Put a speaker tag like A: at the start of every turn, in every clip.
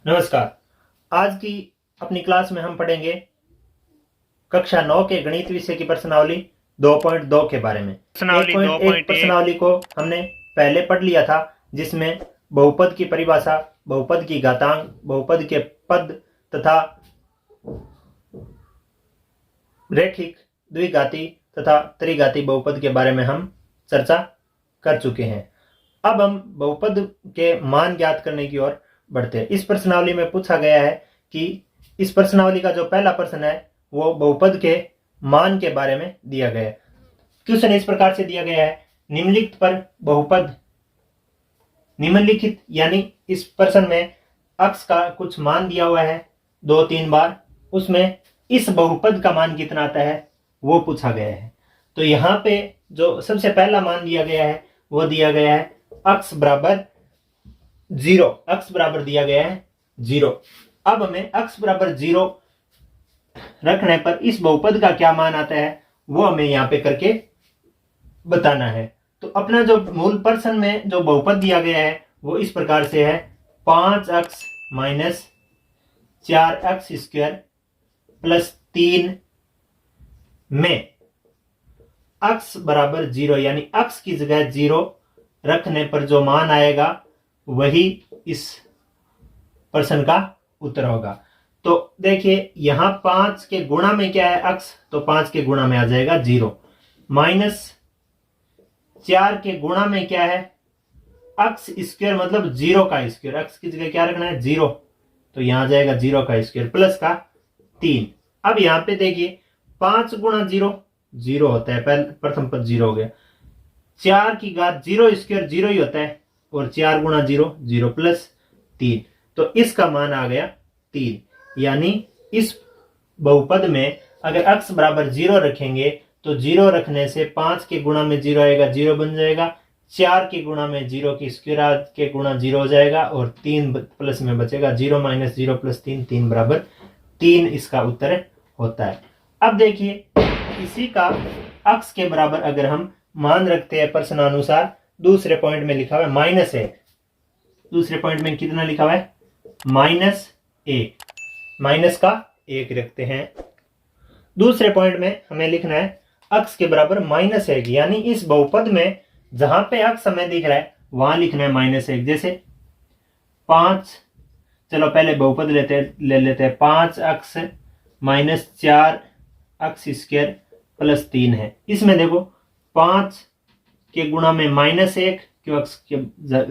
A: नमस्कार। आज की अपनी क्लास में हम पढ़ेंगे कक्षा 9 के गणित विषय की प्रश्नावली 2.2 के बारे में।
B: प्रश्नावली
A: 1.1 प्रश्नावली को हमने पहले पढ़ लिया था, जिसमें बहुपद की परिभाषा, बहुपद की घातांक, बहुपद के पद तथा रैखिक, द्विघाती तथा त्रिघाती बहुपद के बारे में हम चर्चा कर चुके हैं। अब हम बहुपद के मान ज्ञात करने की ओर बढ़ते हैं। इस प्रश्नावली में पूछा गया है कि इस प्रश्नावली का जो पहला प्रश्न है वो बहुपद के मान के बारे में दिया गया है। क्वेश्चन इस प्रकार से दिया गया है, निम्नलिखित पर बहुपद, निम्नलिखित यानी इस प्रश्न में अक्स का कुछ मान दिया हुआ है 2-3 बार, उसमें इस बहुपद का मान कितना आता है वो पूछा गया है। तो यहाँ पे जो सबसे पहला मान दिया गया है वो दिया गया है अक्स बराबर 0, अक्स बराबर दिया गया है 0। अब हमें अक्स बराबर 0 रखने पर इस बहुपद का क्या मान आता है वो हमें यहाँ पे करके बताना है। तो अपना जो मूल प्रश्न में जो बहुपद दिया गया है वो इस प्रकार से है, 5x minus 4x square plus 3 में x बराबर 0, यानी x की जगह 0 रखने पर जो मान आएगा वही इस प्रश्न का उत्तर होगा। तो देखिए यहाँ 5 के गुणा में क्या है x, तो 5 के गुणा में आ जाएगा 0, माइनस 4 के गुणा में क्या है x स्क्वायर मतलब 0 का स्क्वायर, x की जगह क्या रखना है 0, तो यहां आ जाएगा 0 का स्क्वायर प्लस का 3। अब यहाँ पे देखिए 5 गुणा 0 0 होता है, पहले प्रथम पद 0 हो गया, 4 की घात 0 स्क्वायर 0 ही होता है, और 4 गुणा 0 0 प्लस 3, तो इसका मान आ गया 3। यानी इस बहुपद में अगर x बराबर 0 रखेंगे तो 0 रखने से 5 के गुणा में 0 आएगा, 0 बन जाएगा, 4 के गुणा में 0 की स्क्वायर के गुणा 0 हो जाएगा, और 3 प्लस में बचेगा 0 माइनस 0 प्लस 3, 3 बराबर 3 इसका उत्तर होता है। अब देखिए इसी का x के बराबर अगर हम मान रखते हैं प्रश्नानुसार, दूसरे पॉइंट में लिखा हुआ है -1, दूसरे पॉइंट में कितना लिखा हुआ है -1, माइनस का 1 रखते हैं। दूसरे पॉइंट में हमें लिखना है x के बराबर -1, यानी इस बहुपद में जहां पे x हमें दिख रहा है वहां लिखना है -1। जैसे 5, चलो पहले बहुपद ले लेते हैं, 5x minus 4x square plus 3 है। इसमें देखो 5 के गुणा में -1, क्यों x के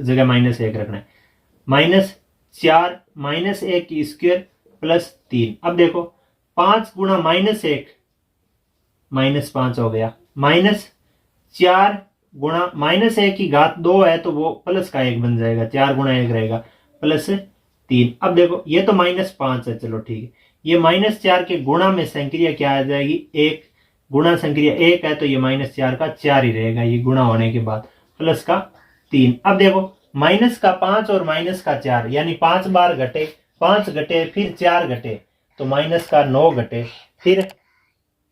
A: जगह -1 रखना है, -4 -1 की स्क्वायर प्लस 3। अब देखो 5 गुणा -1 -5 हो गया, -4 गुणा -1 की घात 2 है तो वो प्लस का 1 बन जाएगा, 4 गुणा 1 रहेगा प्लस 3। अब देखो ये तो -5 है, चलो ठीक है, ये -4 के गुणा में संक्रिया क्या आ जाएगी 1, गुणा संक्रिया 1 है तो ये -4 का 4 ही रहेगा, ये गुणा होने के बाद प्लस का 3। अब देखो माइनस का 5 और माइनस का 4, यानी 5 बार घटे, 5 घटे फिर 4 घटे तो माइनस का 9 घटे फिर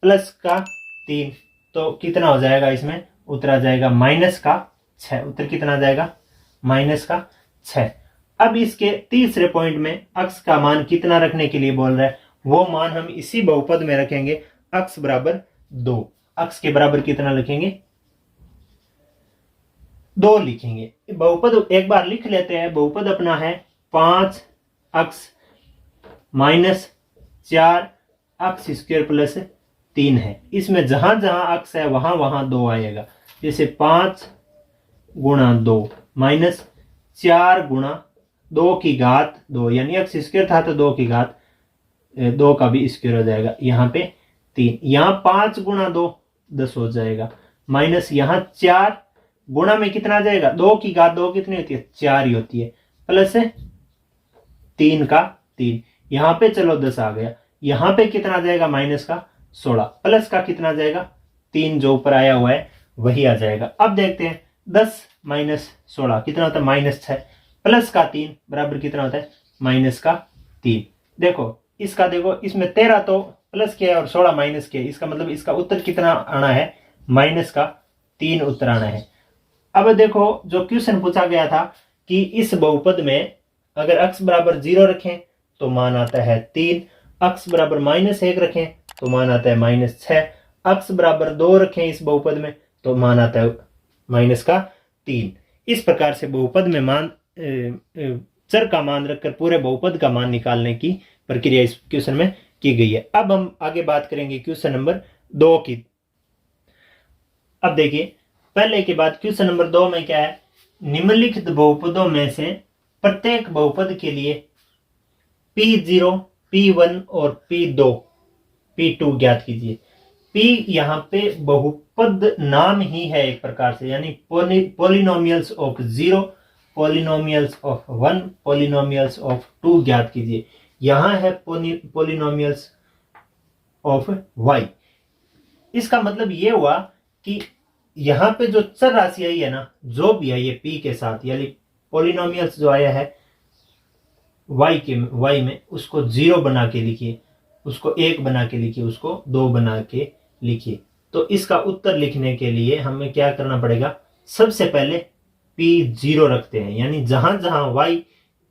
A: प्लस का 3, तो कितना हो जाएगा, इसमें उत्तर आ जाएगा -6। उत्तर कितना आ जाएगा -6। अब इसके तीसरे पॉइंट में x का मान कितना रखने के लिए बोल रहा है, वो मान हम इसी बहुपद में रखेंगे, x बराबर 2। x के बराबर कितना लिखेंगे 2 लिखेंगे। बहुपद एक बार लिख लेते हैं, बहुपद अपना है 5x minus 4x square plus 3 है। इसमें जहां जहां x है वहां वहां 2 आएगा, जैसे 5 गुणा 2 माइनस 4 गुणा 2 की घात 2, यानी x स्क्वायर था तो 2 की घात 2 का भी स्क्वायर हो जाएगा, यहाँ पे 3, यहाँ 5 गुणा 2 10 हो जाएगा, माइनस यहाँ 4 गुणा में कितना आ जाएगा, 2 की घात 2 कितनी होती है 4 ही होती है, प्लस 3 का 3, यहाँ पे चलो 10 आ गया, यहाँ पे कितना आ जाएगा माइनस का 16, प्लस का कितना आ जाएगा 3 जो ऊपर आया हुआ है वही आ जाएगा। अब देखते हैं 10 माइनस 16 कितना होता है -6, प्लस का 3 बराबर कितना होता है -3। देखो इसका, देखो इसमें 13 तो प्लस के और 16 माइनस के, इसका मतलब इसका उत्तर कितना आना है -3 उत्तर आना है। अब देखो जो क्वेश्चन पूछा गया था कि इस बहुपद में अगर x बराबर 0 रखें तो मान आता है 3, x बराबर -1 रखें तो मान आता है -6, x बराबर 2 रखें इस बहुपद में तो मान आता है -3। इस प्रकार से बहुपद में मान चर का मान रखकर पूरे बहुपद का मान निकालने की प्रक्रिया इस क्वेश्चन में की गई है। अब हम आगे बात करेंगे क्वेश्चन नंबर 2 की। अब देखिए पहले के बाद क्वेश्चन नंबर 2 में क्या है, निम्नलिखित बहुपदों में से प्रत्येक बहुपद के लिए P0, P1 और P2 ज्ञात कीजिए। P यहाँ पे बहुपद नाम ही है एक प्रकार से, यानी polynomials of 0, polynomials of 1, polynomials of 2 ज्ञात कीजिए। यहां है पॉलिनोमियल्स ऑफ y। इसका मतलब ये हुआ कि यहां पे जो चर राशि आई है ना, जो भी है ये p के साथ, यानी पॉलिनोमियल्स जो आया है y में, उसको 0 बना के लिखिए, उसको 1 बना के लिखिए, उसको 2 बना के लिखिए। तो इसका उत्तर लिखने के लिए हमें क्या करना पड़ेगा, सबसे पहले P0 रखते हैं, यानी जहां जहां y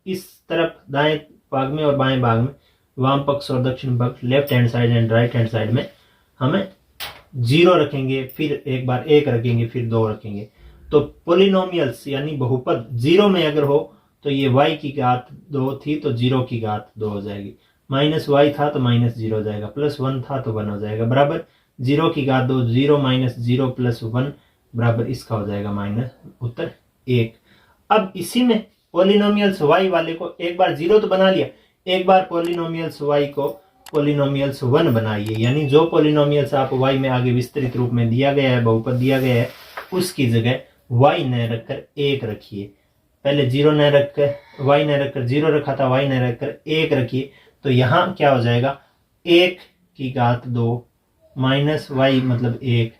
A: इस तरफ दाएं भाग में और बाएं भाग में, वाम पक्ष और दक्षिण पक्ष, left hand side and right hand side में हमें 0 रखेंगे, फिर एक बार 1 रखेंगे, फिर 2 रखेंगे। तो पॉलिनोमियल्स यानी बहुपद 0 में अगर हो तो ये y की घात 2 थी तो 0 की घात 2 हो जाएगी, -y था तो -0 हो जाएगा, +1 था तो 1 हो जाएगा, बराबर 0 की घात 2, 0 - 0 + 1 बराबर इसका हो जाएगा उत्तर 1। अब इसी में पॉलिनोमियल्स y वाले को एक बार 0 तो बना लिया, एक बार पॉलिनोमियल्स y को पॉलिनोमियल्स 1 बनाइए, यानी जो पॉलिनोमियल्स आप y में आगे विस्तृत रूप में दिया गया है, बहुपद दिया गया है, उसकी जगह y न रखकर 1 रखिए। पहले 0 न रखकर y न रखकर 0 रखा था, y न रखकर 1 रखिए। तो यहाँ क्या हो जाएगा, 1 की घात 2 -y मतलब 1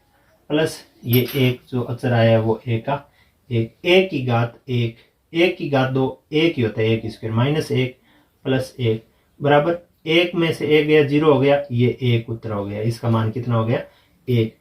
A: प्लस ये 1 जो अचर आया है वो 1 का 1 की घात 1, 1 की घात 2 1 ही होता है, 1 स्क्वायर, -1 + 1 बराबर 1 में से 1 गया 0 हो गया, ये 1 उत्तर हो गया। इसका मान कितना हो गया, 1।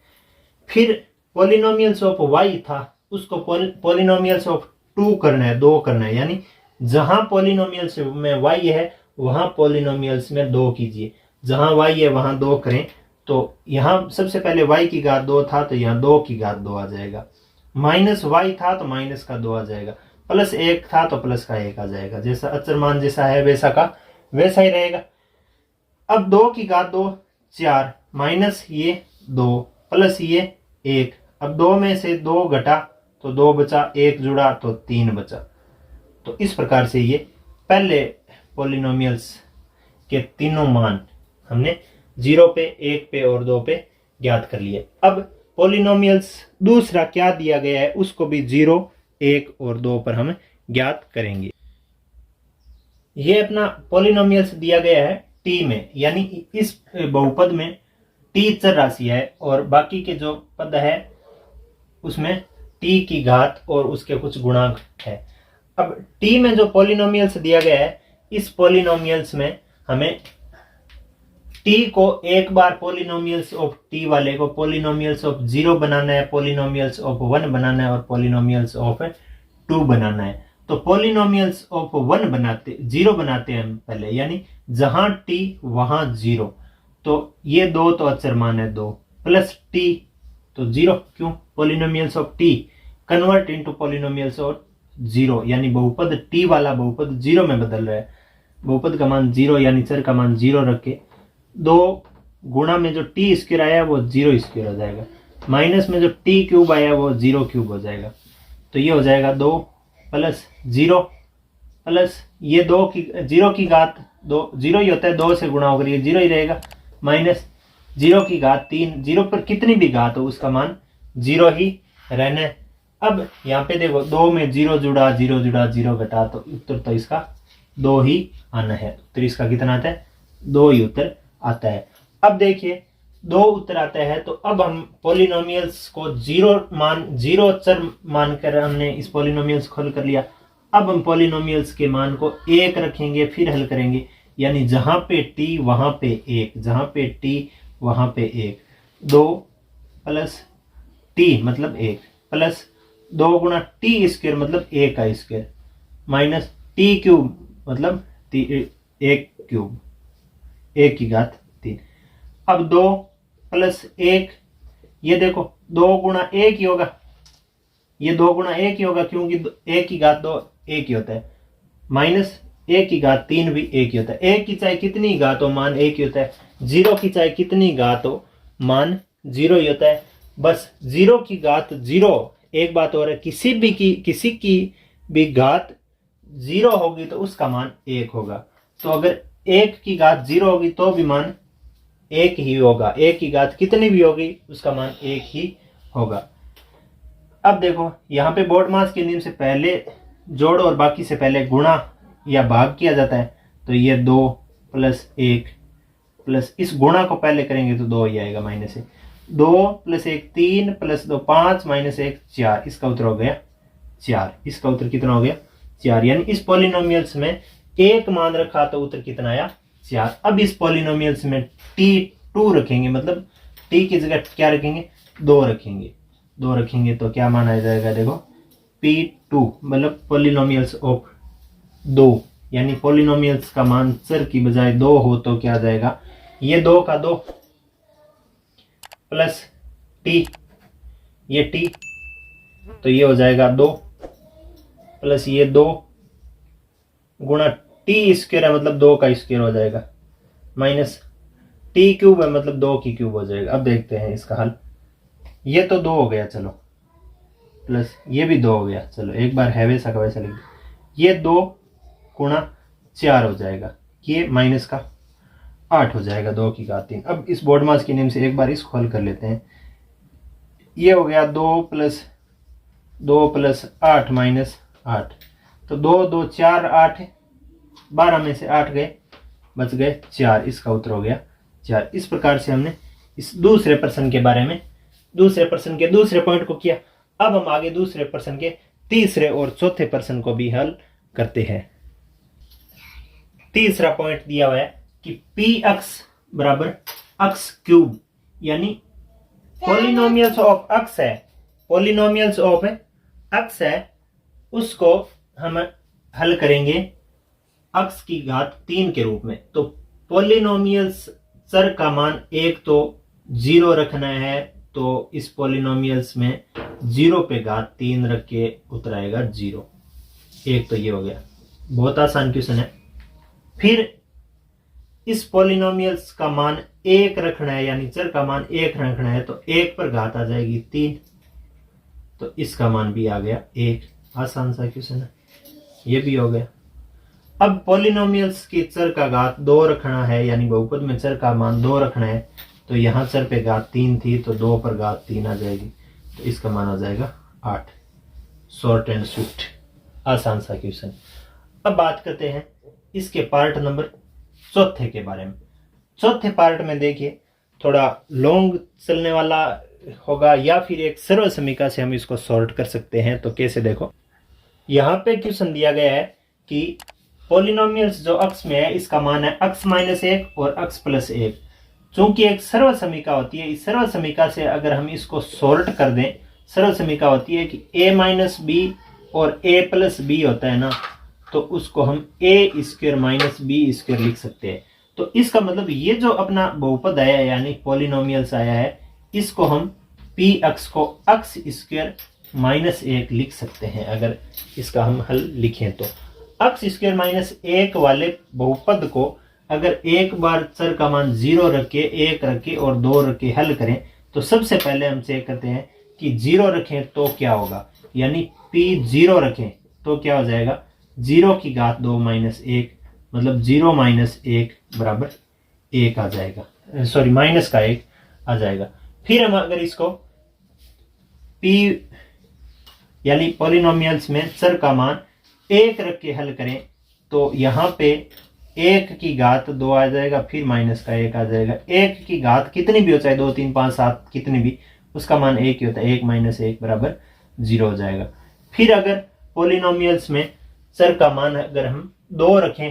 A: फिर पॉलिनोमियल्स ऑफ y था, उसको पॉलिनोमियल्स ऑफ 2 करना है, 2 करना है, यानी जहां पॉलिनोमियल्स में y है वहां पॉलिनोमियल्स में 2 कीजिए, जहां y है वहां 2 करें। तो यहां सबसे पहले y की घात 2 था तो यहां 2 की घात 2 आ जाएगा, -y था तो माइनस का 2 आ जाएगा, +1 था तो प्लस का 1 आ जाएगा। जैसा अचर मान जैसा है वैसा का वैसा ही रहेगा। अब 2 की घात 2 4 माइनस ये 2 प्लस ये 1। अब 2 में से 2 घटा तो 2 बचा, 1 जुड़ा तो 3 बचा। तो इस प्रकार से ये पहले पॉलिनोमियल्स के तीनों मान हमने 0 पे, 1 पे और 2 पे ज्ञात कर लिए। अब पॉलिनोमियल्स दूसरा क्या दिया गया है उसको भी 0, 1 और 2 पर हम ज्ञात करेंगे। ये अपना पॉलिनोमियल्स दिया गया है t में, यानी इस बहुपद में t चर राशि है और बाकी के जो पद है उसमें t की घात और उसके कुछ गुणांक है। अब t में जो पॉलिनोमियल्स दिया गया है, इस पॉलिनोमियल्स में हमें t को एक बार पॉलिनोमियल्स ऑफ t वाले को पॉलिनोमियल्स ऑफ 0 बनाना है, पॉलिनोमियल्स ऑफ 1 बनाना है और पॉलिनोमियल्स ऑफ 2 बनाना है। तो पॉलिनोमियल्स ऑफ 0 बनाते हैं हम पहले, यानी जहां t वहां 0। तो ये 2 तो अचर मान है 2 प्लस t तो 0, क्यों, polynomials of t convert into polynomials of 0, यानी बहुपद t वाला बहुपद 0 में बदल रहा है। बहुपद का मान 0 यानी चर का मान 0 रख के 2 गुणा में जो t स्क्वायर आया वो 0 स्क्वायर हो जाएगा, माइनस में जो t क्यूब आया वो 0 क्यूब हो जाएगा। तो ये हो जाएगा 2 प्लस 0 प्लस ये 0 की घात 2, 0 ही होता है, 2 से गुणा होकर ये 0 ही रहेगा, माइनस 0 की घात 3, 0 पर कितनी भी घात हो उसका मान 0 ही रहना है। अब यहाँ पे देखो 2 में 0 जुड़ा 0 घटा तो उत्तर तो इसका 2 ही आना है। उत्तर इसका कितना आता है, 2 ही उत्तर आता है। अब देखिए 2 उत्तर आता है, तो अब हम पॉलिनोमियल्स को 0 चर मानकर हमने इस पॉलिनोमियल्स खोल कर लिया। अब हम पॉलिनोमियल्स के मान को 1 रखेंगे, फिर हल करेंगे, यानी जहां पे t वहां पे 1, जहां पे t वहां पे 1, 2 प्लस t मतलब 1 प्लस 2 गुणा t स्क्वायर मतलब 1 का स्क्वायर, माइनस t क्यूब मतलब 1³ 1⁻3। अब 2 + 1, ये देखो 2 गुणा 1 ही होगा, ये 2 गुणा 1 ही होगा क्योंकि 1⁻2 1 ही होता है, माइनस 1⁻3 भी 1 ही होता है। 1 की चाहे कितनी घात हो मान 1 ही होता है, 0 की चाहे कितनी घात हो मान 0 ही होता है। बस 0 की घात 0, एक बात और है, किसी की भी घात 0 होगी तो उसका मान 1 होगा। तो अगर 1 की घात 0 होगी तो भी मान 1 ही होगा, 1 की घात कितनी भी होगी उसका मान 1 ही होगा। अब देखो यहाँ पे बोडमास के नियम से पहले जोड़ और बाकी से पहले गुणा या भाग किया जाता है, तो ये 2 + 1 प्लस इस गुणा को पहले करेंगे तो 2 ही आएगा, माइनस 1, 2 + 1 3 + 2 5 -1 4, इसका उत्तर हो गया 4। इसका उत्तर कितना हो गया 4, यानी इस पॉलिनोमियल्स में एक मान रखा तो उत्तर कितना आया 4। अब इस पॉलिनोमियल्स में t2 रखेंगे, मतलब t की जगह क्या रखेंगे 2 रखेंगे, 2 रखेंगे तो क्या मान आ जाएगा, देखो p2 मतलब पॉलिनोमियल्स ऑफ 2, यानी पॉलिनोमियल्स का मान चर की बजाय 2 हो तो क्या आ जाएगा, ये 2 का 2 प्लस t, ये t तो ये हो जाएगा 2 प्लस ये 2 गुणा t² है मतलब 2 का स्क्वायर हो जाएगा, माइनस t³ है मतलब 2 की क्यूब हो जाएगा। अब देखते हैं इसका हल, ये तो 2 हो गया चलो, प्लस ये भी 2 हो गया चलो, एक बार है वैसा का वैसा लिख दो, ये 2 गुणा 4 हो जाएगा, ये माइनस का 8 हो जाएगा, 2 की घात 3। अब इस बोडमास के नियम से एक बार इसको हल कर लेते हैं, ये हो गया 2 + 8 - 8, तो 2 2 4 8, 12 में से 8 गए, बच गए 4, इसका उत्तर हो गया 4। इस प्रकार से हमने इस दूसरे प्रश्न के बारे में, दूसरे प्रश्न के दूसरे पॉइंट को किया। अब हम आगे दूसरे प्रश्न के तीसरे और चौथे प्रश्न को भी हल करते हैं। तीसरा पॉइंट दिया हुआ है कि px = x³, यानी पॉलिनोमियल्स ऑफ x है, पॉलिनोमियल्स ऑफ x है, उसको हम हल करेंगे x की घात 3 के रूप में। तो पॉलिनोमियल्स चर का मान 1 तो 0 रखना है, तो इस पॉलिनोमियल्स में 0 पे घात 3 रख के उत्तर आएगा 0। एक तो ये हो गया, बहुत आसान क्वेश्चन है। फिर इस पॉलिनोमियल्स का मान 1 रखना है, यानी चर का मान 1 रखना है, तो 1 पर घात आ जाएगी 3, तो इसका मान भी आ गया 1। आसान सा क्वेश्चन है, ये भी हो गया। अब पॉलिनोमियल्स की चर का घात 2 रखना है, यानी बहुपद में चर का मान 2 रखना है, तो यहाँ चर पे घात 3 थी तो 2 पर घात 3 आ जाएगी, तो इसका मान आ जाएगा 8। शॉर्ट एंड स्वीट, आसान सा क्वेश्चन। अब बात करते हैं इसके पार्ट नंबर चौथे के बारे में। चौथे पार्ट में देखिए थोड़ा लॉन्ग चलने वाला होगा, या फिर एक सर्व समीकरण से हम इसको सॉल्व कर सकते हैं। तो कैसे, देखो यहाँ पे क्वेश्चन दिया गया है कि पॉलिनोमियल्स जो x में है इसका मान है x - 1 और x + 1। चूंकि एक सर्व समीकरण होती है, इस सर्व समीकरण से अगर हम इसको सॉल्व कर दें, सर्व समीकरण होती है कि a - b और a + b होता है ना, तो उसको हम a² - b² लिख सकते हैं। तो इसका मतलब ये जो अपना बहुपद आया है, यानी पॉलिनोमियल्स आया है, इसको हम px को x² - 1 लिख सकते हैं। अगर इसका हम हल लिखें तो x² - 1 वाले बहुपद को अगर एक बार चर का मान 0 रखे, 1 रखे और 2 रखे हल करें, तो सबसे पहले हम चेक करते हैं कि 0 रखें तो क्या होगा, यानी p0 रखें तो क्या हो जाएगा, 0 की घात 2 - 1, मतलब 0 - 1 = 1 आ जाएगा, सॉरी माइनस का 1 आ जाएगा। फिर हम अगर इसको p यानी पॉलिनोमियल्स में चर का मान 1 रख के हल करें, तो यहाँ पे 1 की घात 2 आ जाएगा, फिर माइनस का 1 आ जाएगा। 1 की घात कितनी भी हो, चाहे 2 3 5 7 कितनी भी, उसका मान 1 ही होता है, 1 - 1 = 0 हो जाएगा। फिर अगर पॉलिनोमियल्स में चर का मान अगर हम 2 रखें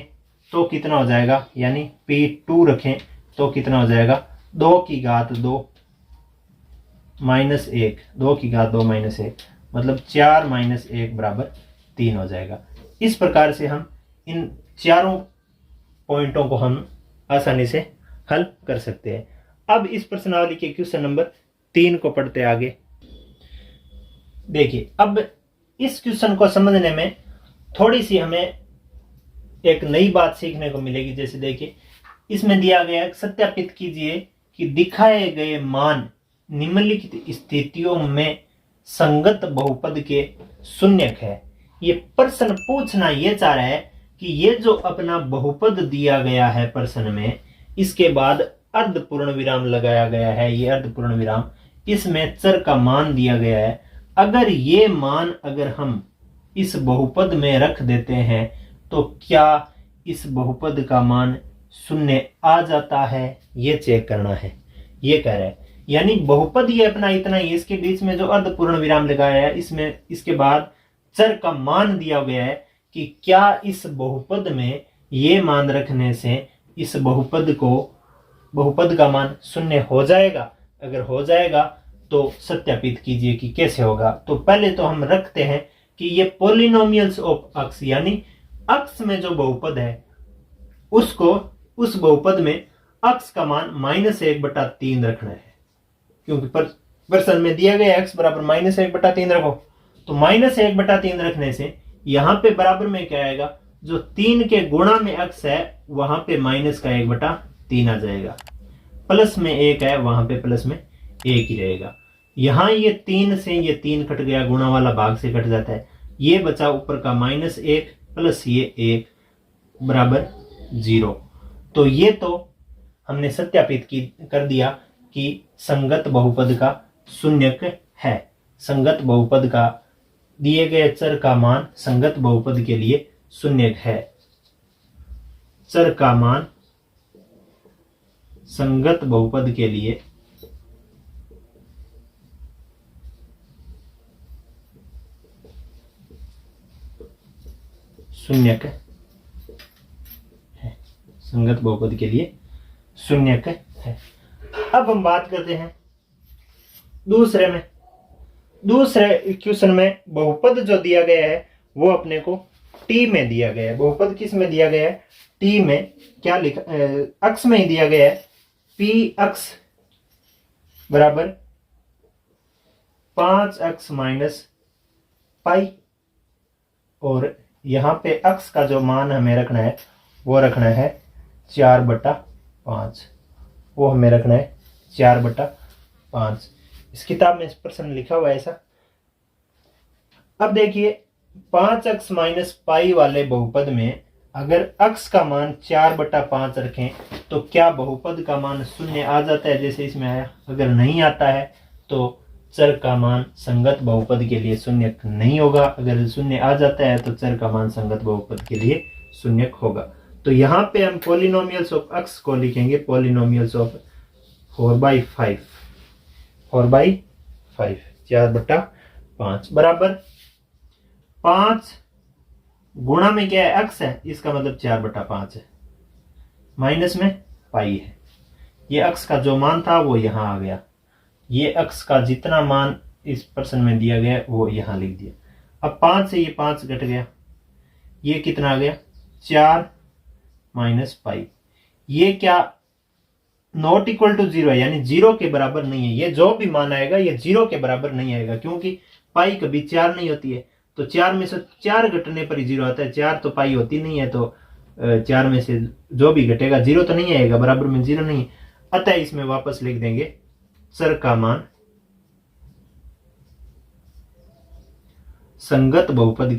A: तो कितना हो जाएगा, यानी p2 रखें तो कितना हो जाएगा, 2 की घात 2 - 1, 2 की घात 2 - 1 मतलब 4 - 1 = 3 हो जाएगा। इस प्रकार से हम इन चारों पॉइंटों को हम आसानी से हल कर सकते हैं। अब इस प्रश्नावली के क्वेश्चन नंबर 3 को पढ़ते आगे। देखिए, अब इस क्वेश्चन को समझने में थोड़ी सी हमें एक नई बात सीखने को मिलेगी। जैसे देखिए, इसमें दिया गया है, सत्यापित कीजिए कि दिखाए गए मान निम्नलिखित स्थितियों में संगत बहुपद के शून्यक है। ये प्रश्न पूछना ये चाह रहा है कि ये जो अपना बहुपद दिया गया है प्रश्न में, इसके बाद अर्धपूर्ण विराम लगाया गया है। ये अर्धपूर्ण विराम, इसमें चर का मान दिया गया है। अगर ये मान अगर हम इस बहुपद में रख देते हैं तो क्या इस बहुपद का मान शून्य आ जाता है, ये चेक करना है। ये कह रहा है, यानी बहुपद ये अपना इतना ही, इसके बीच में जो अर्धपूर्ण विराम लगाया है, इसमें इसके बाद चर का मान दिया गया है कि क्या इस बहुपद में ये मान रखने से इस बहुपद का मान शून्य हो जाएगा। अगर हो जाएगा तो सत्यापित कीजिए कि कैसे होगा। तो पहले तो हम रखते हैं कि ये पॉलिनोमियल्स ऑफ अक्स, यानी अक्स में जो बहुपद है उसको, उस बहुपद में अक्स का मान -1/3 रखना है। क्योंकि प्रश्न में दिया गया x बराबर -1/3 रखो, तो -1/3 रखने से यहां पे बराबर में क्या आएगा, जो 3 के गुणा में अक्स है वहां पे -1/3 आ जाएगा। प्लस में 1 है, वहां पे प्लस में 1 ही रहेगा। यहां ये 3 से ये 3 कट गया, गुणा वाला भाग से कट जाता है। ये बचा ऊपर का -1 प्लस ये 1 बराबर 0। तो ये तो हमने सत्यापित कर दिया कि संगत बहुपद का शून्यक है। संगत बहुपद का दिए गए चर का मान संगत बहुपद के लिए शून्यक है। चर का मान संगत बहुपद के लिए शून्यक है। संगत बहुपद के लिए शून्यक है। अब हम बात करते हैं दूसरे क्वेश्चन में बहुपद जो दिया गया है वो अपने को टी में दिया गया है। बहुपद किस में दिया गया है, टी में। क्या लिखा, अक्स में ही दिया गया है, पी अक्स बराबर 5x माइनस पाई, और यहां पे अक्स का जो मान हमें रखना है वो रखना है 4/5। वो हमें रखना है 4/5। इस किताब में इस प्रश्न लिखा हुआ है ऐसा। अब देखिए, 5x माइनस पाई वाले बहुपद में अगर x का मान 4/5 रखें तो क्या बहुपद का मान शून्य आ जाता है जैसे इसमें आया। अगर नहीं आता है तो चर का मान संगत बहुपद के लिए शून्य नहीं होगा। अगर शून्य आ जाता है तो चर का मान संगत बहुपद के लिए शून्य होगा। तो यहाँ पे हम पॉलिनोमियल्स ऑफ x को लिखेंगे पॉलिनोमियल्स ऑफ 4/5 4/5 बराबर 5 गुणा में क्या है, x है, इसका मतलब 4/5 है, माइनस में पाई है। ये x का जो मान था वो यहां आ गया। ये x का जितना मान इस प्रश्न में दिया गया वो यहां लिख दिया। अब 5 से ये 5 घट गया, ये कितना आ गया 4 माइनस पाई। ये क्या नॉट इक्वल टू 0 है, यानी 0 के बराबर नहीं है। ये जो भी मान आएगा ये 0 के बराबर नहीं आएगा, क्योंकि पाई कभी 4 नहीं होती है। तो 4 में से 4 घटने पर ही 0 आता है। 4 तो पाई होती नहीं है, तो 4 में से जो भी घटेगा 0 तो नहीं आएगा, बराबर में 0 नहीं। अतः इसमें वापस लिख देंगे चर का मान संगत बहुपद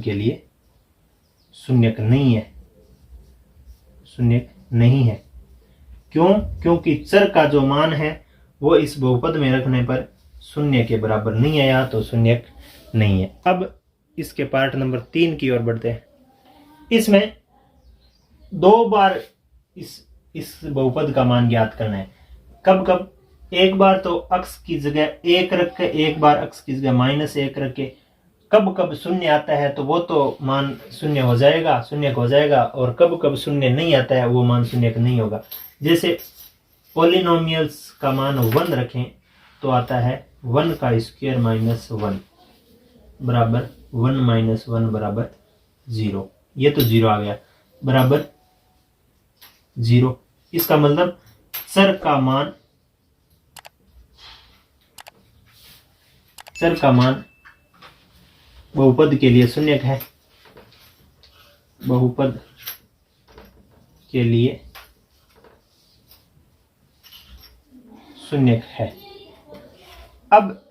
A: के लिए शून्यक नहीं है। शून्यक नहीं है क्यों? क्योंकि चर का जो मान है वो इस बहुपद में रखने पर शून्य के बराबर नहीं आया, तो शून्यक नहीं है। अब इसके पार्ट नंबर 3 की ओर बढ़ते हैं। इसमें 2 बार इस बहुपद का मान ज्ञात करना है। कब कब? एक बार तो x की जगह 1 रख के, एक बार x की जगह -1 रख के। कब कब शून्य आता है तो वो तो मान शून्य हो जाएगा, और कब कब शून्य नहीं आता है वो मान शून्य नहीं होगा। जैसे पॉलिनोमियल्स का मान 1 रखें तो आता है 1 का स्क्वायर माइनस 1 बराबर 1 माइनस 1 बराबर 0। ये तो 0 आ गया बराबर 0। इसका मतलब चर का मान बहुपद के लिए शून्य है। बहुपद के लिए शून्य है। अब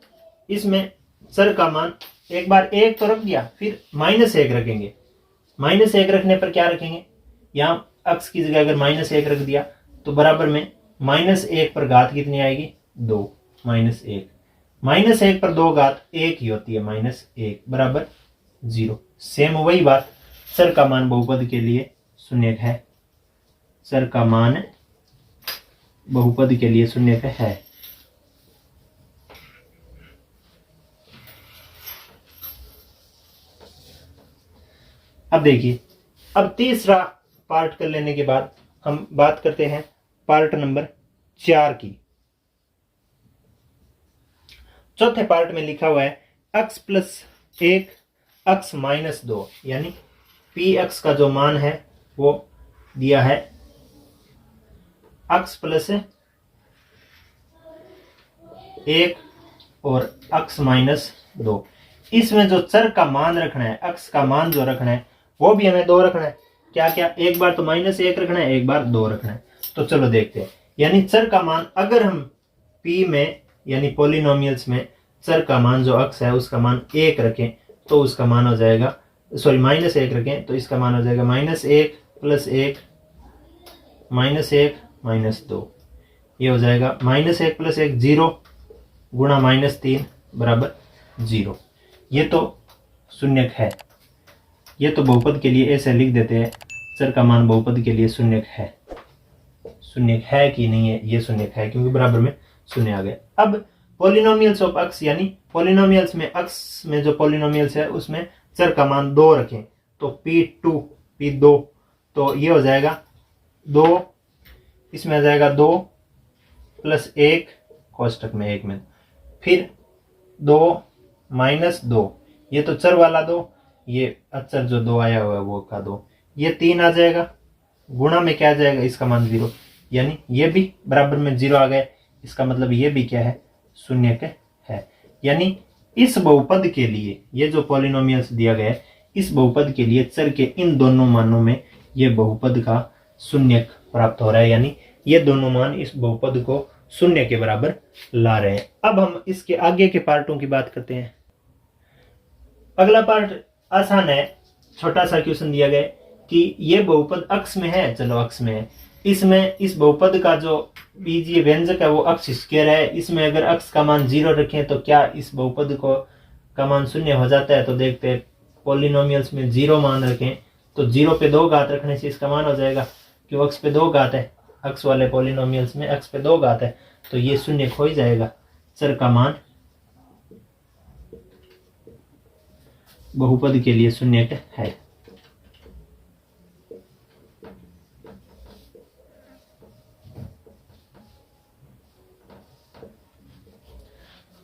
A: इसमें चर का मान एक बार 1 तो रख दिया, फिर -1 रखेंगे। -1 रखने पर क्या रखेंगे, यहां x की जगह अगर -1 रख दिया तो बराबर में -1 पर घात कितनी आएगी, 2 -1। -1 पर 2 घात 1 ही होती है, -1 बराबर 0। सेम वही बात, चर का मान बहुपद के लिए शून्य है। चर का मान बहुपद के लिए शून्य है। अब देखिए, अब तीसरा पार्ट कर लेने के बाद हम बात करते हैं पार्ट नंबर 4 की। चौथे पार्ट में लिखा हुआ है x प्लस 1 x माइनस 2, यानी px का जो मान है वो दिया है x प्लस 1 और x माइनस 2। इसमें जो चर का मान रखना है, x का मान जो रखना है वो भी हमें 2 रखना है। क्या क्या, एक बार तो -1 रखना है, एक बार 2 रखना है। तो चलो देखते हैं। यानी चर का मान अगर हम p में यानी पॉलिनोमियल्स में चर का मान जो x है उसका मान 1 रखें तो उसका मान हो जाएगा, सॉरी -1 रखें तो इसका मान हो जाएगा -1 प्लस 1 -1 -2। ये हो जाएगा -1 प्लस 1 0 गुणा -3 बराबर 0। ये तो शून्य है। ये तो बहुपद के लिए ऐसे लिख देते हैं, चर का मान बहुपद के लिए शून्य है। शून्य है कि नहीं है, ये शून्य है क्योंकि बराबर में शून्य आ गया। अब पॉलिनोमियल्स ऑफ x, यानी पॉलिनोमियल्स में x में जो पॉलिनोमियल्स है उसमें चर का मान 2 रखें तो p2 तो ये हो जाएगा 2, इसमें आ जाएगा 2 प्लस 1 कोष्टक में 1 में, फिर 2 माइनस 2, ये तो चर वाला 2, ये अचर जो 2 आया हुआ है वो का 2, ये 3 आ जाएगा, गुणा में क्या आ जाएगा, इसका मान 0, यानी ये भी बराबर में 0 आ गया। इसका मतलब ये भी क्या है, शून्य है। यानी इस बहुपद के लिए ये जो पॉलिनोमियल्स दिया गया है, इस बहुपद के लिए चर के इन दोनों मानों में ये बहुपद का शून्य प्राप्त हो रहा है, यानी ये दोनों मान इस बहुपद को शून्य के बराबर ला रहे हैं। अब हम इसके आगे के पार्टों की बात करते हैं। अगला पार्ट आसान है, छोटा सा क्वेश्चन दिया गया कि ये बहुपद अक्ष में है, चलो अक्ष में है, इसमें इस बहुपद का जो बीजीय व्यंजक है वो अक्ष स्क्वायर है। इसमें अगर अक्ष का मान 0 रखें तो क्या इस बहुपद को का मान शून्य हो जाता है, तो देखते हैं। पॉलिनोमियल्स में 0 मान रखें तो 0 पे 2 घात रखने से इसका मान हो जाएगा, क्यों अक्ष पे 2 घात है, अक्ष वाले पॉलिनोमियल्स में अक्ष पे 2 घात है, तो ये शून्य हो ही जाएगा। चर का मान बहुपद के लिए शून्य है।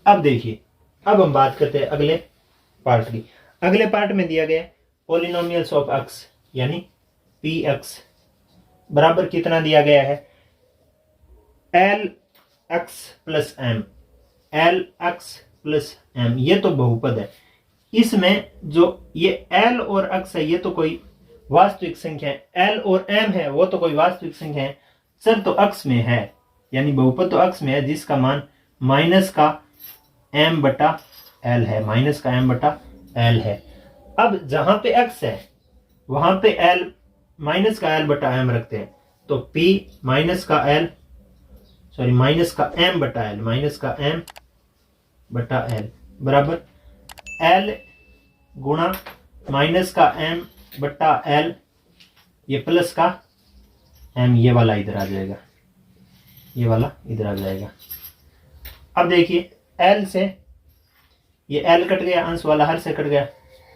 A: अब देखिए, अब हम बात करते हैं अगले पार्ट की। अगले पार्ट में दिया गया पॉलिनोमियल्स ऑफ x, यानी px बराबर कितना दिया गया है, lx plus m, lx plus m, ये तो बहुपद है। इसमें जो ये l और x है ये तो कोई वास्तविक संख्या है, l और m है वो तो कोई वास्तविक संख्या है। चर तो x में है, यानी बहुपद तो x में है जिसका मान माइनस का m बटा l है, माइनस का m बटा l है। अब जहां पे x है वहां पे l माइनस का l बटा m रखते हैं, तो p माइनस का l, सॉरी माइनस का m बटा l, माइनस का m बटा l बराबर l गुणा माइनस का m बटा l, ये प्लस का m, ये वाला इधर आ जाएगा, ये वाला इधर आ जाएगा। अब देखिए l से ये l कट गया, अंश वाला हर से कट गया,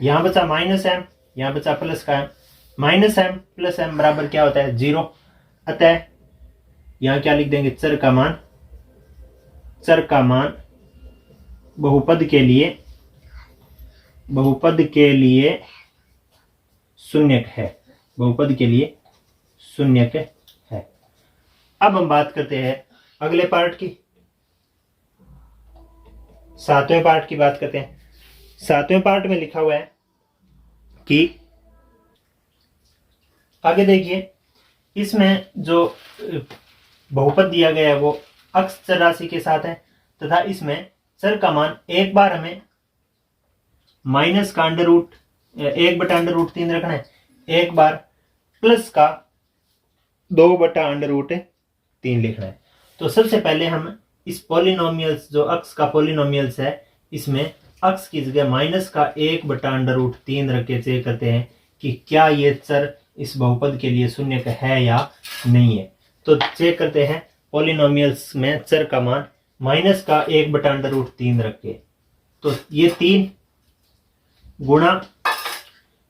A: यहां बचा माइनस m, यहां बचा प्लस का m, minus m plus m बराबर क्या होता है, 0। अतः यहां क्या लिख देंगे, चर का मान बहुपद के लिए शून्यक है, बहुपद के लिए शून्यक है। अब हम बात करते हैं अगले पार्ट की, 7वें पार्ट की बात करते हैं। 7वें पार्ट में लिखा हुआ है कि आगे देखिए, इसमें जो बहुपद दिया गया है वो अक्स चर राशि के साथ है तथा इसमें चर का मान एक बार हमें माइनस का अंडर रूट 1/√3 रखना है, एक बार प्लस का 2/√3 लिखना है। तो सबसे पहले हम इस पॉलिनोमियल्स, जो अक्स का पॉलिनोमियल्स है, इसमें अक्स की जगह माइनस का 1/√3 रख के चेक करते हैं कि क्या ये चर इस बहुपद के लिए शून्य है या नहीं है। तो चेक करते हैं पॉलिनोमियल्स में चर का मान माइनस का 1/√3 रख के, तो ये 3 गुणा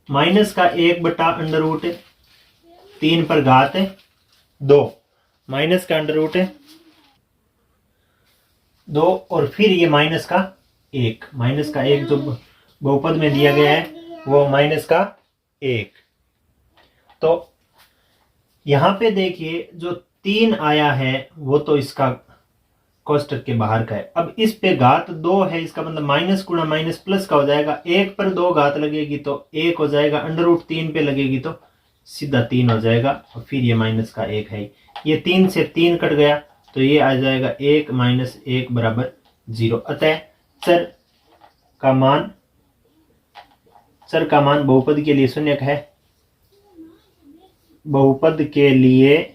A: माइनस का 1/√3 पर घात 2 माइनस का √2 और फिर ये माइनस का 1 जो बहुपद में दिया गया है वो माइनस का 1। तो यहां पे देखिए जो 3 आया है वो तो इसका कोष्टक के बाहर का है। अब इस पे घात 2 है, इसका मतलब माइनस गुणा माइनस प्लस का हो जाएगा। 1 पर 2 घात लगेगी तो 1 हो जाएगा, √3 पे लगेगी तो सीधा 3 हो जाएगा और फिर ये माइनस का 1 है। ये 3 से 3 कट गया तो ये आ जाएगा 1 - 1 बराबर 0। अतः चर का मान बहुपद के लिए शून्य है, बहुपद के लिए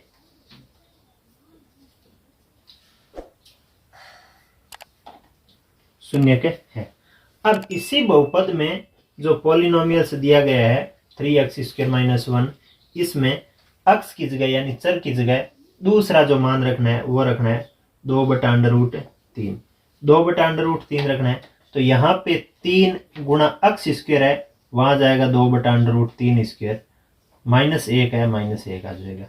A: शून्य है। अब इसी बहुपद में जो पॉलिनोमियल्स दिया गया है 3x² - 1, इसमें अक्स की जगह यानी चर की जगह दूसरा जो मान रखना है वो रखना है 2/√3 2/√3 रखना है। तो यहाँ पे 3 गुणा अक्स स्क्वायर है, वहां जाएगा 2/√3² -1 है, -1 आ जाएगा।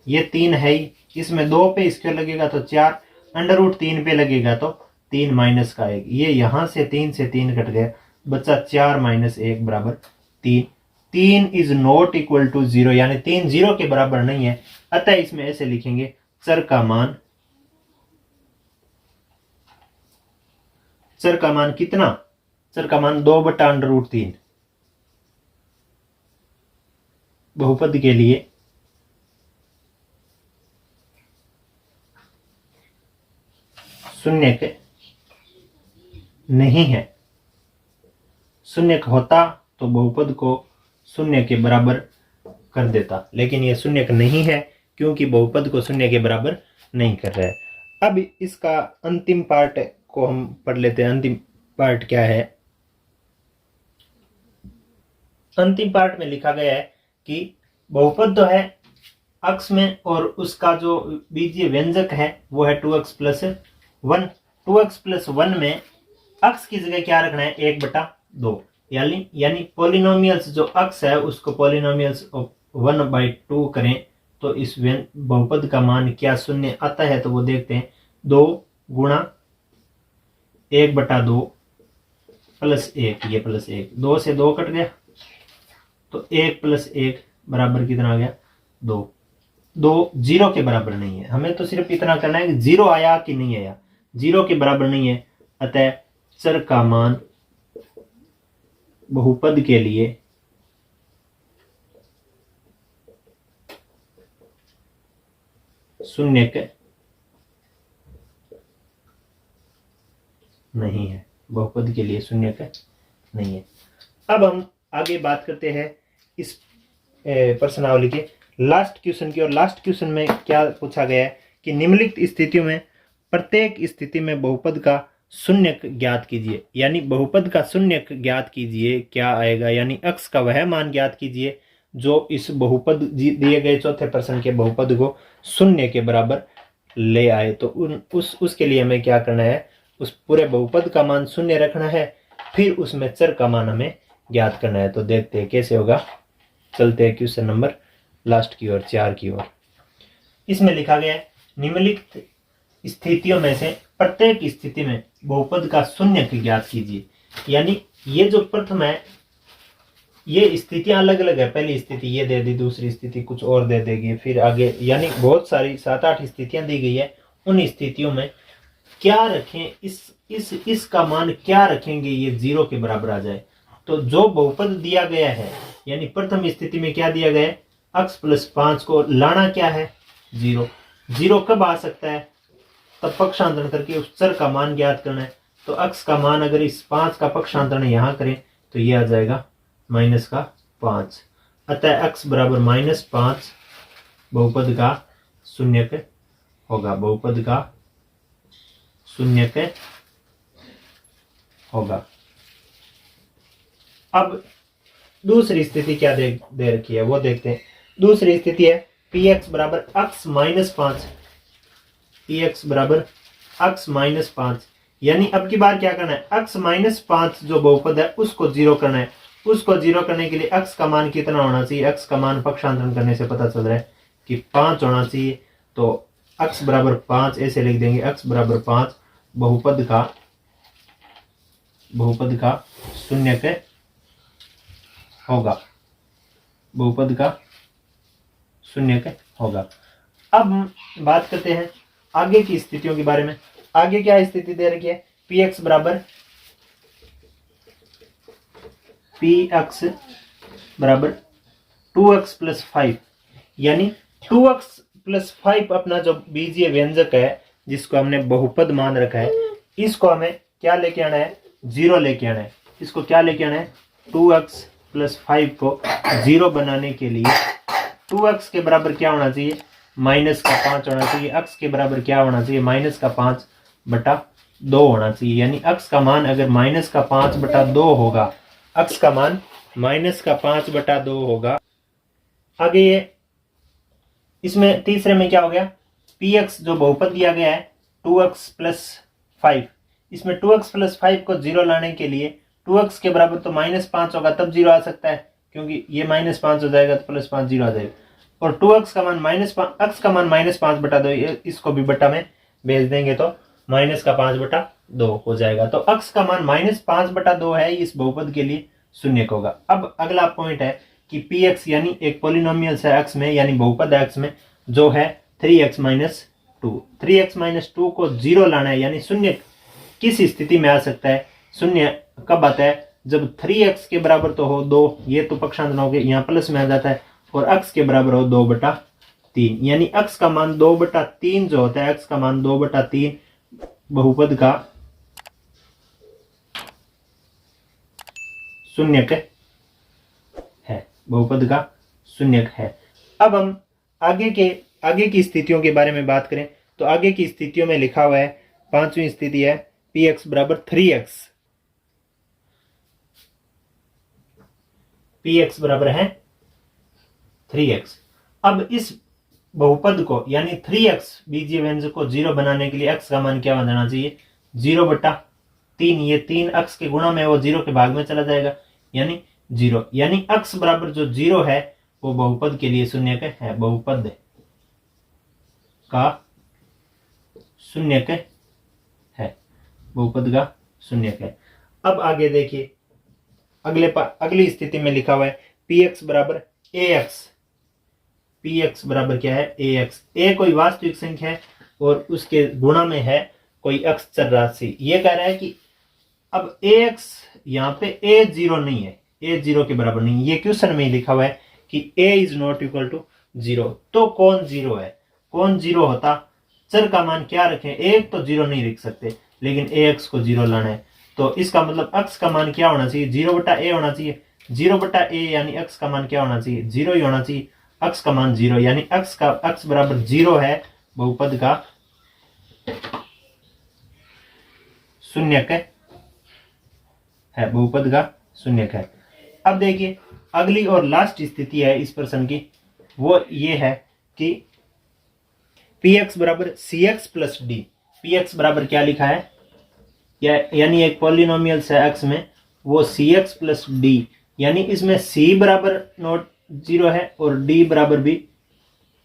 A: ये 3 है ही, इसमें 2 पे स्क्वायर लगेगा तो 4, √3 पे लगेगा तो 3 माइनस का 1। ये यहां से 3 कट गया, बचा 4 - 1 बराबर 3। 3 इज नॉट इक्वल टू 0, यानी 3 0 के बराबर नहीं है। अतः इसमें ऐसे लिखेंगे चर का मान कितना? चर का मान 2/√3 बहुपद के लिए शून्य नहीं है। शून्य होता तो बहुपद को शून्य के बराबर कर देता, लेकिन यह शून्य नहीं है क्योंकि बहुपद को शून्य के बराबर नहीं कर रहा है। अब इसका अंतिम पार्ट को हम पढ़ लेते हैं। अंतिम पार्ट क्या है? अंतिम पार्ट में लिखा गया है कि बहुपद तो है अक्स में और उसका जो बीजीय व्यंजक है वो है 2x + 1। 2x + 1 में अक्स की जगह क्या रखना है? 1/2, यानी पॉलिनोमियल्स जो अक्स है उसको पॉलिनोमियल्स 1/2 करें तो इस बहुपद का मान क्या शून्य आता है? तो वो देखते हैं। 2 गुणा 1/2 + 1, ये +1, 2 से 2 कट गया तो 1 + 1 बराबर कितना आ गया? 2। 2 0 के बराबर नहीं है, हमें तो सिर्फ इतना करना है कि 0 आया कि नहीं आया। 0 के बराबर नहीं है, अतः चर का मान बहुपद के लिए शून्य नहीं है, बहुपद के लिए शून्य नहीं है। अब हम आगे बात करते हैं इस प्रश्नावली के लास्ट क्वेश्चन की। और लास्ट क्वेश्चन में क्या पूछा गया है कि निम्नलिखित स्थितियों में प्रत्येक स्थिति में बहुपद का शून्य ज्ञात कीजिए, यानी बहुपद का शून्य ज्ञात कीजिए। क्या आएगा? यानी अक्स का वह मान ज्ञात कीजिए जो इस बहुपद दिए गए चौथे प्रश्न के बहुपद को शून्य के बराबर ले आए। तो उसके लिए हमें क्या करना है? उस पूरे बहुपद का मान शून्य रखना है, फिर उसमें चर का मान हमें ज्ञात करना है। तो देखते हैं कैसे होगा। चलते हैं क्वेश्चन नंबर लास्ट की ओर, 4 की ओर। इसमें लिखा गया है निम्नलिखित स्थितियों में से प्रत्येक स्थिति में बहुपद का शून्य ज्ञात कीजिए। यानी ये जो प्रथम है, ये स्थितियां अलग अलग है। पहली स्थिति ये दे दी, दूसरी स्थिति कुछ और दे देगी, फिर आगे यानी बहुत सारी 7-8 स्थितियां दी गई है। उन स्थितियों में क्या रखें, इस का मान क्या रखेंगे ये 0 के बराबर आ जाए। तो जो बहुपद दिया गया है, यानी प्रथम स्थिति में क्या दिया गया है, x + 5 को लाना क्या है 0। 0 कब आ सकता है, तब पक्षांतरण करके उस चर का मान ज्ञात करना है। तो x का मान अगर इस 5 का पक्षांतरण यहां करें तो ये आ जाएगा -5। अतः x बराबर -5 बहुपद का शून्यक होगा, बहुपद का शून्यक होगा। अब दूसरी स्थिति क्या दे रखी है वो देखते हैं। दूसरी स्थिति है px बराबर x - 5, px बराबर x - 5। यानी अब की बार क्या करना है, x - 5 जो बहुपद है उसको 0 करना है। उसको 0 करने के लिए x का मान कितना होना चाहिए, x का मान पक्षांतरण करने से पता चल रहा है कि 5 होना चाहिए। तो x बराबर 5 ऐसे लिख देंगे, x बराबर 5 बहुपद का शून्यक होगा, बहुपद का शून्यक होगा। अब बात करते हैं आगे की स्थितियों के बारे में। आगे क्या स्थिति दे रखी है, px बराबर 2x + 5। यानी 2x + 5 अपना जो बीजीय व्यंजक है जिसको हमने बहुपद मान रखा है, इसको हमें क्या लेके आना है, 0 लेके आना है। इसको क्या लेके आना है, 2x + 5 को 0 बनाने के लिए 2x के बराबर क्या होना चाहिए, -5 होना चाहिए। x के बराबर क्या होना चाहिए, -5/2 होना चाहिए। यानी x का मान अगर -5/2 होगा, x का मान -5/2 होगा। आगे ये इसमें तीसरे में क्या हो गया, px जो बहुपद दिया गया है 2x + 5, इसमें 2x + 5 को 0 लाने के लिए 2x के बराबर तो -5 होगा तब 0 आ सकता है, क्योंकि ये -5 हो जाएगा तो +5 0 आ जाएगा। और 2x का मान x का मान -5/2, इसको भी बटा में भेज देंगे तो -5/2 हो जाएगा। तो x का मान -5/2 है, इस बहुपद के लिए शून्य होगा। अब अगला पॉइंट है कि px यानी एक पोलिनोमियल है x में, यानी बहुपद x में जो है 3x - 2। 3x - 2 को 0 लाना है, यानी शून्य किस स्थिति में आ सकता है, शून्य कब आता है, जब 3x के बराबर तो हो 2, ये तो पक्षांतरण हो गए, यहाँ प्लस में आ जाता है, और x के बराबर हो 2/3। यानी x का मान 2/3 जो होता है, x का मान 2/3 बहुपद का शून्यक है, बहुपद का शून्यक है। अब हम आगे की स्थितियों के बारे में बात करें तो आगे की स्थितियों में लिखा हुआ है, पांचवी स्थिति है px बराबर 3x, px बराबर है 3x। अब इस बहुपद को यानी 3x बीजीय व्यंजक को 0 बनाने के लिए x का मान क्या बनाना चाहिए, 0/3। ये 3 x के गुणा में वो 0 के भाग में चला जाएगा, यानी 0। यानी x बराबर जो 0 है वो बहुपद के लिए शून्यक है, बहुपद का शून्यक है, बहुपद का शून्यक है। अब आगे देखिए, अगली स्थिति में लिखा हुआ है px बराबर ax। px बराबर क्या है, ax। a कोई वास्तविक संख्या है और उसके गुणा में है कोई x चर राशि। ये कह रहा है कि अब ax यहाँ पे a 0 नहीं है, a 0 के बराबर नहीं। ये क्वेश्चन में लिखा हुआ है कि a is not equal to 0। तो कौन 0 है, कौन 0 होता, चर का मान क्या रखें, एक तो 0 नहीं लिख सकते, लेकिन ax को 0 लाना है। तो इसका मतलब x का मान क्या होना चाहिए, 0/a होना चाहिए। 0/a यानी x का मान क्या होना चाहिए, 0 ही होना चाहिए। x का मान 0, यानी x बराबर 0 है, बहुपद का शून्यक है, बहुपद का शून्यक है। अब देखिए अगली और लास्ट स्थिति है इस प्रश्न की, वो ये है कि px बराबर cx + d। px बराबर क्या लिखा है, यानी एक पॉलिनोमियल है x में, वो cx + d, यानी इसमें c बराबर नॉट 0 है और d बराबर भी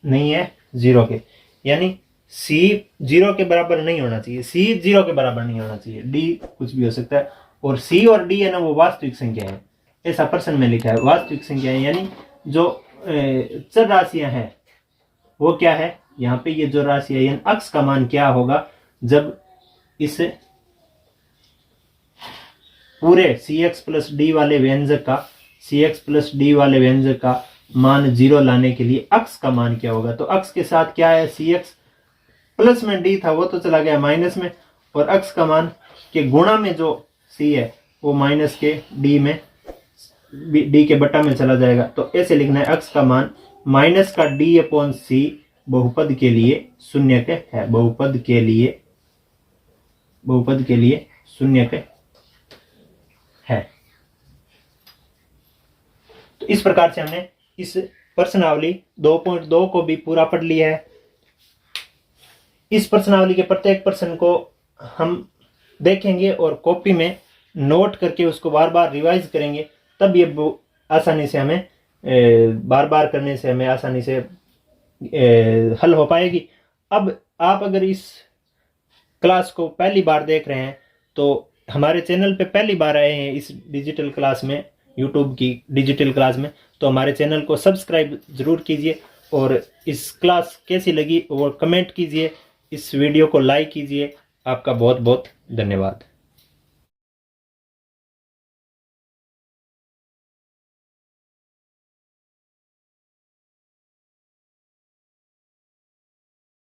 A: नहीं है 0 के। यानी सी 0 के बराबर नहीं होना चाहिए, सी 0 के बराबर नहीं होना चाहिए, डी कुछ भी हो सकता है, और सी और डी है ना वो वास्तविक संख्या है, ऐसा प्रश्न में लिखा है। वास्तविक संख्या है यानी जो चर राशियां हैं वो क्या है, यहाँ पे ये जो राशि है यानी अक्स का मान क्या होगा जब इस पूरे सी एक्स प्लस डी वाले व्यंजक का, सी एक्स प्लस डी वाले व्यंजक का मान 0 लाने के लिए अक्स का मान क्या होगा। तो अक्स के साथ क्या है, सी एक्स प्लस में डी था वो तो चला गया माइनस में, और अक्स का मान के गुणा में जो सी है वो माइनस के डी में, डी के बटा में चला जाएगा। तो ऐसे लिखना है अक्स का मान माइनस का डी अपॉन सी बहुपद के लिए शून्य के है, बहुपद के लिए शून्य के है। तो इस प्रकार से हमने इस प्रश्नावली 2.2 को भी पूरा पढ़ लिया है। इस प्रश्नावली के प्रत्येक प्रश्न को हम देखेंगे और कॉपी में नोट करके उसको बार बार रिवाइज करेंगे, तब ये आसानी से हमें बार बार करने से हमें आसानी से हल हो पाएगी। अब आप अगर इस क्लास को पहली बार देख रहे हैं तो हमारे चैनल पे पहली बार आए हैं इस डिजिटल क्लास में, यूट्यूब की डिजिटल क्लास में, तो हमारे चैनल को सब्सक्राइब जरूर कीजिए और इस क्लास कैसी लगी वो कमेंट कीजिए, इस वीडियो को लाइक कीजिए। आपका बहुत बहुत धन्यवाद।